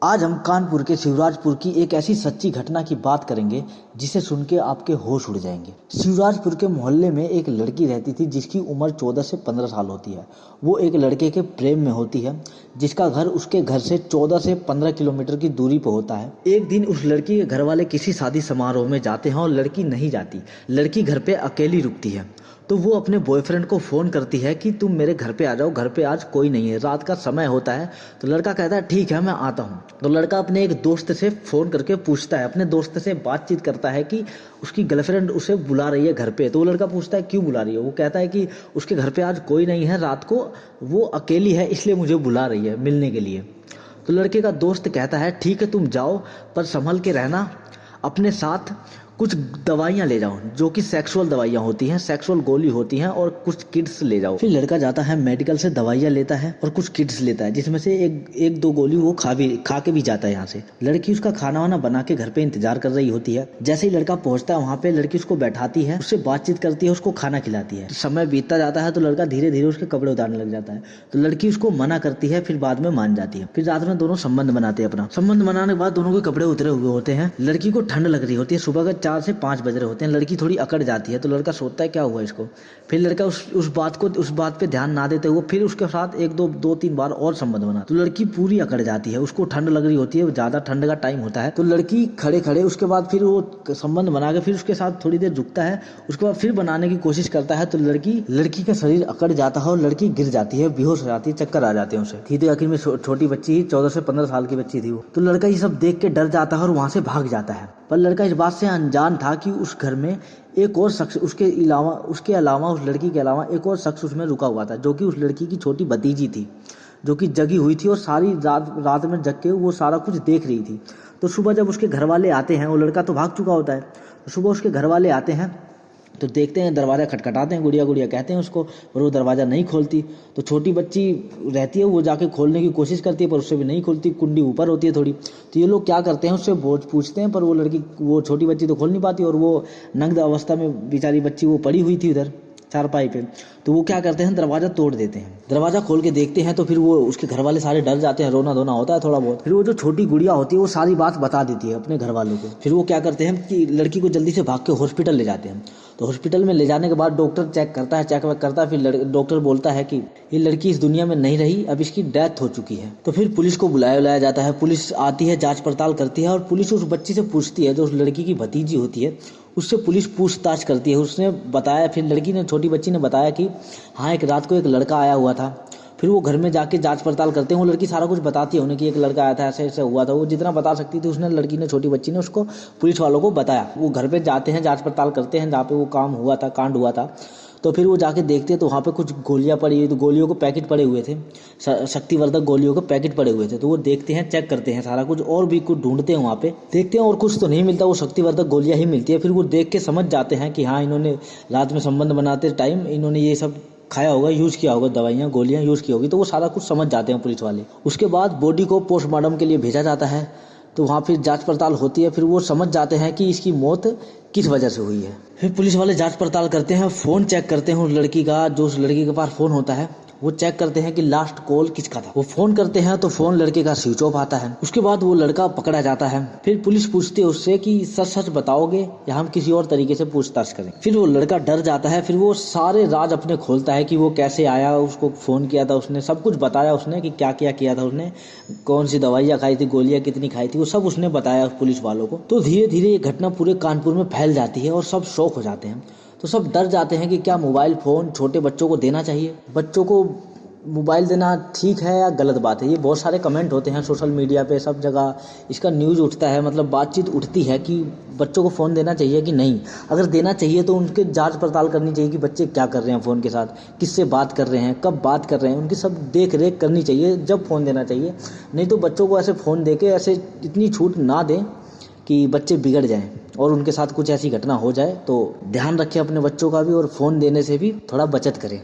आज हम कानपुर के शिवराजपुर की एक ऐसी सच्ची घटना की बात करेंगे जिसे सुन के आपके होश उड़ जाएंगे। शिवराजपुर के मोहल्ले में एक लड़की रहती थी जिसकी उम्र 14 से 15 साल होती है। वो एक लड़के के प्रेम में होती है जिसका घर उसके घर से 14 से 15 किलोमीटर की दूरी पर होता है। एक दिन उस लड़की के घर वाले किसी शादी समारोह में जाते हैं और लड़की नहीं जाती। लड़की घर पे अकेली रुकती है तो वो अपने बॉयफ्रेंड को फ़ोन करती है कि तुम मेरे घर पे आ जाओ, घर पे आज कोई नहीं है, रात का समय होता है। तो लड़का कहता है ठीक है मैं आता हूँ। तो लड़का अपने एक दोस्त से फ़ोन करके पूछता है, अपने दोस्त से बातचीत करता है कि उसकी गर्लफ्रेंड उसे बुला रही है घर पे। तो वो लड़का पूछता है क्यों बुला रही है। वो कहता है कि उसके घर पे आज कोई नहीं है, रात को वो अकेली है इसलिए मुझे बुला रही है मिलने के लिए। तो लड़के का दोस्त कहता है ठीक है तुम जाओ पर संभल के रहना, अपने साथ कुछ दवाइयाँ ले जाओ जो कि सेक्सुअल दवाइयाँ होती हैं, सेक्सुअल गोली होती हैं, और कुछ किट्स ले जाओ। फिर लड़का जाता है मेडिकल से दवाइयाँ लेता है और कुछ किट्स लेता है जिसमें से एक दो गोली वो खा के भी जाता है यहाँ से। लड़की उसका खाना वाना बना के घर पे इंतजार कर रही होती है। जैसे ही लड़का पहुंचता है वहाँ पे लड़की उसको बैठाती है, उससे बातचीत करती है, उसको खाना खिलाती है। समय बीतता जाता है तो लड़का धीरे धीरे उसके कपड़े उतारने लग जाता है। तो लड़की उसको मना करती है, फिर बाद में मान जाती है। फिर रात में दोनों संबंध बनाते हैं। अपना संबंध बनाने के बाद दोनों के कपड़े उतरे हुए होते हैं। लड़की को ठंड लग रही होती है, सुबह का 4 से 5 बज रहे होते हैं। लड़की थोड़ी अकड़ जाती है तो लड़का सोचता है क्या हुआ इसको। फिर लड़का उस बात पे ध्यान ना देते हुए फिर उसके साथ एक दो तीन बार और संबंध बना। तो लड़की पूरी अकड़ जाती है, उसको ठंड लग रही होती है, ज्यादा ठंड का टाइम होता है। तो लड़की खड़े खड़े उसके बाद फिर वो संबंध बना के फिर उसके साथ थोड़ी देर रुकता है, उसके बाद फिर बनाने की कोशिश करता है। तो लड़की का शरीर अकड़ जाता है और लड़की गिर जाती है, बेहोश हो जाती है, चक्कर आ जाते हैं उसे। थी तो आखिर में छोटी बच्ची ही, 14 से 15 साल की बच्ची थी वो। तो लड़का ये सब देख के डर जाता है और वहां से भाग जाता है। पर लड़का इस बात से अनजान था कि उस घर में एक और शख्स उसके अलावा उस लड़की के अलावा एक और शख्स उसमें रुका हुआ था जो कि उस लड़की की छोटी भतीजी थी, जो कि जगी हुई थी और सारी रात में जग के वो सारा कुछ देख रही थी। तो सुबह जब उसके घर वाले आते हैं, वो लड़का तो भाग चुका होता है, तो सुबह उसके घर वाले आते हैं तो देखते हैं दरवाज़ा खटखटाते हैं, गुड़िया गुड़िया कहते हैं उसको, पर वो दरवाज़ा नहीं खोलती। तो छोटी बच्ची रहती है, वो जाके खोलने की कोशिश करती है पर उससे भी नहीं खुलती, कुंडी ऊपर होती है थोड़ी। तो ये लोग क्या करते हैं, उससे पूछते हैं, पर वो छोटी बच्ची तो खोल नहीं पाती और वो नग्न अवस्था में बेचारी बच्ची वो पड़ी हुई थी उधर चारपाई पे। तो वो क्या करते हैं, दरवाज़ा तोड़ देते हैं। दरवाज़ा खोल के देखते हैं तो फिर वो उसके घर वाले सारे डर जाते हैं, रोना धोना होता है थोड़ा बहुत। फिर वो जो छोटी गुड़िया होती है वो सारी बात बता देती है अपने घर वालों को। फिर वो क्या करते हैं कि लड़की को जल्दी से भाग के हॉस्पिटल ले जाते हैं। तो हॉस्पिटल में ले जाने के बाद डॉक्टर चेक करता है। फिर डॉक्टर बोलता है कि ये लड़की इस दुनिया में नहीं रही, अब इसकी डेथ हो चुकी है। तो फिर पुलिस को बुलाया जाता है। पुलिस आती है, जांच पड़ताल करती है और पुलिस उस बच्ची से पूछती है, जो उस लड़की की भतीजी होती है, उससे पुलिस पूछताछ करती है। उसने बताया, फिर लड़की ने, छोटी बच्ची ने बताया कि हाँ एक रात को एक लड़का आया हुआ था। फिर वो घर में जाके जांच पड़ताल करते हैं। वो लड़की सारा कुछ बताती है उन्हें कि एक लड़का आया था, ऐसे ऐसे हुआ था। वो जितना बता सकती थी उसने, लड़की ने, छोटी बच्ची ने उसको पुलिस वालों को बताया। वो घर पे जाते हैं, जांच पड़ताल करते हैं जहाँ पे वो कांड हुआ था। तो फिर वो जाके देखते हैं तो वहाँ पे कुछ गोलियाँ पड़ी हुई, तो गोलियों के पैकेट पड़े हुए थे, शक्तिवर्धक गोलियों के पैकेट पड़े हुए थे। तो वो देखते हैं, चेक करते हैं सारा कुछ, और भी कुछ ढूंढते हैं वहाँ पे, देखते हैं और कुछ तो नहीं मिलता, वो शक्तिवर्धक गोलियाँ ही मिलती है। फिर वो देख के समझ जाते हैं कि हाँ इन्होंने रात में संबंध बनाते टाइम इन्होंने ये सब खाया होगा, यूज़ किया होगा, दवाइयाँ गोलियाँ यूज़ की होगी। तो वो सारा कुछ समझ जाते हैं पुलिस वाले। उसके बाद बॉडी को पोस्टमार्टम के लिए भेजा जाता है। तो वहाँ फिर जांच पड़ताल होती है। फिर वो समझ जाते हैं कि इसकी मौत किस वजह से हुई है। फिर पुलिस वाले जांच पड़ताल करते हैं, फ़ोन चेक करते हैं उस लड़की का, जो उस लड़की के पास फ़ोन होता है वो चेक करते हैं कि लास्ट कॉल किसका था। वो फ़ोन करते हैं तो फ़ोन लड़के का स्विच ऑफ आता है। उसके बाद वो लड़का पकड़ा जाता है। फिर पुलिस पूछती है उससे कि सच सच बताओगे या हम किसी और तरीके से पूछताछ करें। फिर वो लड़का डर जाता है। फिर वो सारे राज अपने खोलता है कि वो कैसे आया, उसको फ़ोन किया था उसने, सब कुछ बताया उसने कि क्या क्या किया था उसने, कौन सी दवाइयाँ खाई थी, गोलियाँ कितनी खाई थी, वो सब उसने बताया पुलिस वालों को। तो धीरे धीरे ये घटना पूरे कानपुर में फैल जाती है और सब शौक हो जाते हैं। तो सब डर जाते हैं कि क्या मोबाइल फ़ोन छोटे बच्चों को देना चाहिए, बच्चों को मोबाइल देना ठीक है या गलत बात है। ये बहुत सारे कमेंट होते हैं सोशल मीडिया पे, सब जगह इसका न्यूज़ उठता है, मतलब बातचीत उठती है कि बच्चों को फ़ोन देना चाहिए कि नहीं। अगर देना चाहिए तो उनके जांच पड़ताल करनी चाहिए कि बच्चे क्या कर रहे हैं फ़ोन के साथ, किससे बात कर रहे हैं, कब बात कर रहे हैं, उनकी सब देख रेख करनी चाहिए जब फ़ोन देना चाहिए। नहीं तो बच्चों को ऐसे फ़ोन दे के ऐसे इतनी छूट ना दें कि बच्चे बिगड़ जाएं और उनके साथ कुछ ऐसी घटना हो जाए। तो ध्यान रखें अपने बच्चों का भी और फ़ोन देने से भी थोड़ा बचत करें।